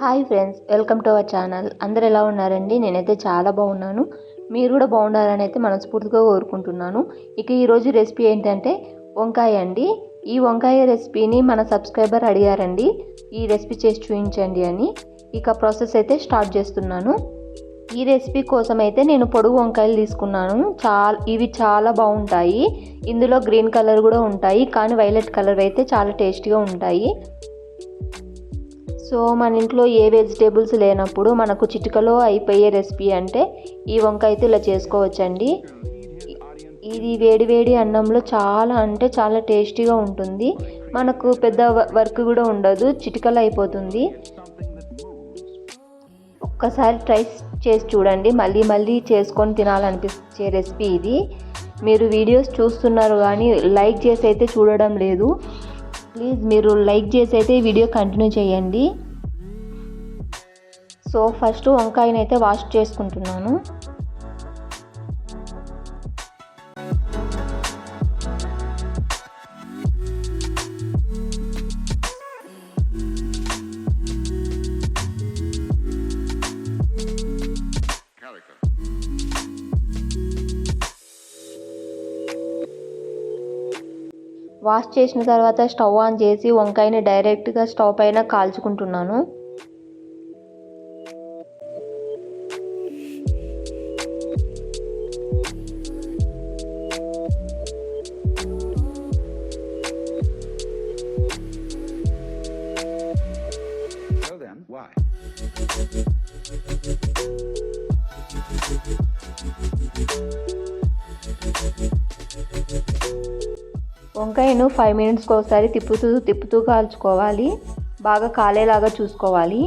Hi friends, welcome to our channel. అందరు ఎలా ఉన్నారండి? నేనైతే చాలా బాగున్నాను. మీరు కూడా బాగుండాలని అయితే మనస్ఫూర్తిగా కోరుకుంటున్నాను. ఇక ఈరోజు రెసిపీ ఏంటంటే వంకాయ అండి. ఈ వంకాయ రెసిపీని మన సబ్స్క్రైబర్ అడిగారండి, ఈ రెసిపీ చేసి చూపించండి అని. ఇక ప్రాసెస్ అయితే స్టార్ట్ చేస్తున్నాను. ఈ రెసిపీ కోసం అయితే నేను పొడుగు వంకాయలు తీసుకున్నాను. ఇవి చాలా బాగుంటాయి. ఇందులో గ్రీన్ కలర్ కూడా ఉంటాయి, కానీ వైలెట్ కలర్ అయితే చాలా టేస్టీగా ఉంటాయి. సో మన ఇంట్లో ఏ వెజిటేబుల్స్ లేనప్పుడు మనకు చిటికలో అయిపోయే రెసిపీ అంటే ఈ వంకాయ అయితే ఇలా చేసుకోవచ్చండి. ఇది వేడి వేడి అన్నంలో చాలా అంటే చాలా టేస్టీగా ఉంటుంది. మనకు పెద్ద వర్క్ కూడా ఉండదు, చిటికలో అయిపోతుంది. ఒక్కసారి ట్రై చేసి చూడండి, మళ్ళీ మళ్ళీ చేసుకొని తినాలనిపించే రెసిపీ ఇది. మీరు వీడియోస్ చూస్తున్నారు కానీ లైక్ చేసి అయితే చూడడం లేదు. ప్లీజ్ మీరు లైక్ చేసి అయితే ఈ వీడియో కంటిన్యూ చేయండి. సో ఫస్ట్ వంకాయని అయితే వాష్ చేసుకుంటున్నాను. వాష్ చేసిన తర్వాత స్టవ్ ఆన్ చేసి వంకాయని డైరెక్ట్గా స్టవ్ పైన కాల్చుకుంటున్నాను. వంకాయను 5 మినిట్స్కి ఒకసారి తిప్పుతూ కాల్చుకోవాలి. బాగా కాలేలాగా చూసుకోవాలి.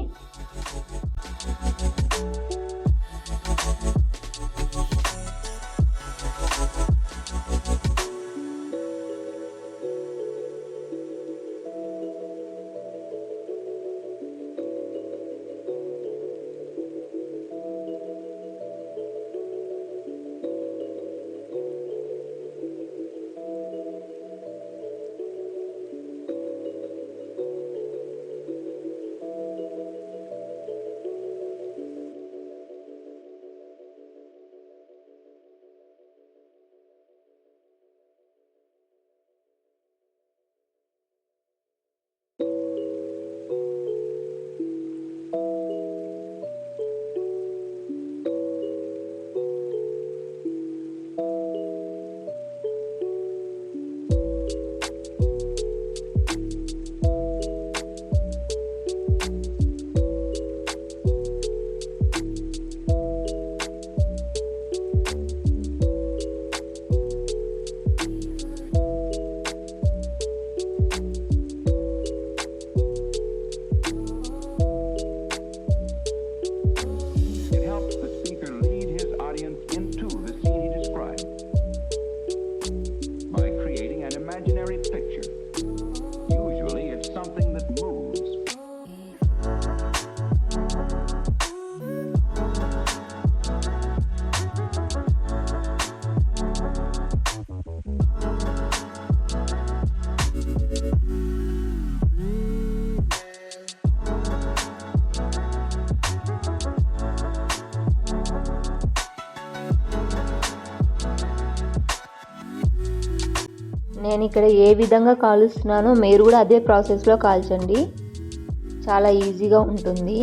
నేను ఇక్కడ ఏ విధంగా కాలుస్తున్నానో మీరు కూడా అదే ప్రాసెస్లో కాల్చండి, చాలా ఈజీగా ఉంటుంది.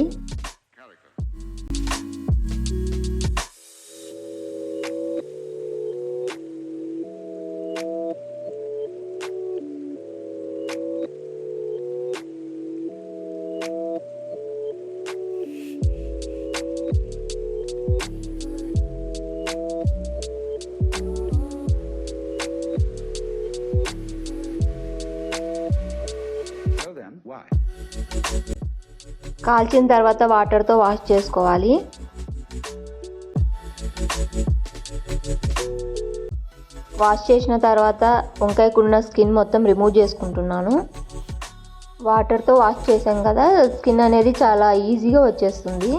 కాల్చిన తర్వాత వాటర్తో వాష్ చేసుకోవాలి. వాష్ చేసిన తర్వాత వంకాయకున్న స్కిన్ మొత్తం రిమూవ్ చేసుకుంటున్నాను. వాటర్తో వాష్ చేసాం కదా, స్కిన్ అనేది చాలా ఈజీగా వచ్చేస్తుంది.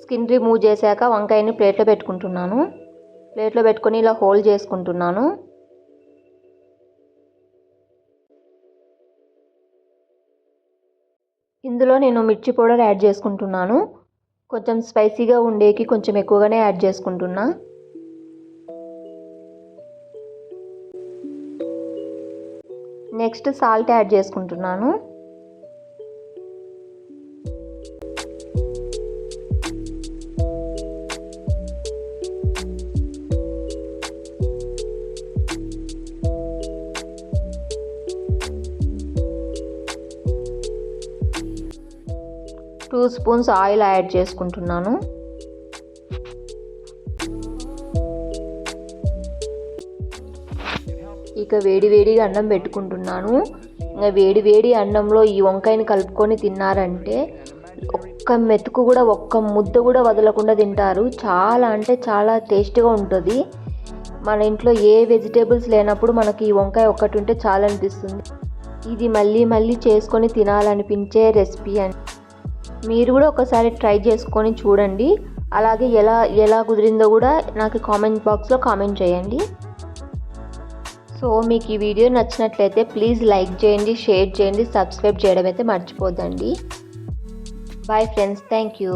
స్కిన్ రిమూవ్ చేశాక వంకాయని ప్లేట్లో పెట్టుకుంటున్నాను. ప్లేట్లో పెట్టుకొని ఇలా హోల్డ్ చేసుకుంటున్నాను. ఇందులో నేను మిర్చి పౌడర్ యాడ్ చేసుకుంటున్నాను. కొంచెం స్పైసీగా ఉండేకి కొంచెం ఎక్కువగానే యాడ్ చేసుకుంటున్నా. నెక్స్ట్ సాల్ట్ యాడ్ చేసుకుంటున్నాను. టూ స్పూన్స్ ఆయిల్ యాడ్ చేసుకుంటున్నాను. ఇక వేడివేడిగా అన్నం పెట్టుకుంటున్నాను. ఇంకా వేడి అన్నంలో ఈ వంకాయని కలుపుకొని తిన్నారంటే ఒక్క మెతుకు కూడా ఒక్క ముద్ద కూడా వదలకుండా తింటారు. చాలా అంటే చాలా టేస్టీగా ఉంటుంది. మన ఇంట్లో ఏ వెజిటేబుల్స్ లేనప్పుడు మనకి ఈ వంకాయ ఒక్కటి ఉంటే చాలా అనిపిస్తుంది. ఇది మళ్ళీ చేసుకొని తినాలనిపించే రెసిపీ అండి. మీరు కూడా ఒకసారి ట్రై చేసుకొని చూడండి. అలాగే ఎలా కుదిరిందో కూడా నాకు కామెంట్ బాక్స్లో కామెంట్ చేయండి. సో మీకు ఈ వీడియో నచ్చినట్లయితే ప్లీజ్ లైక్ చేయండి, షేర్ చేయండి, సబ్స్క్రైబ్ చేయడం అయితే మర్చిపోద్దండి. Bye friends, thank you.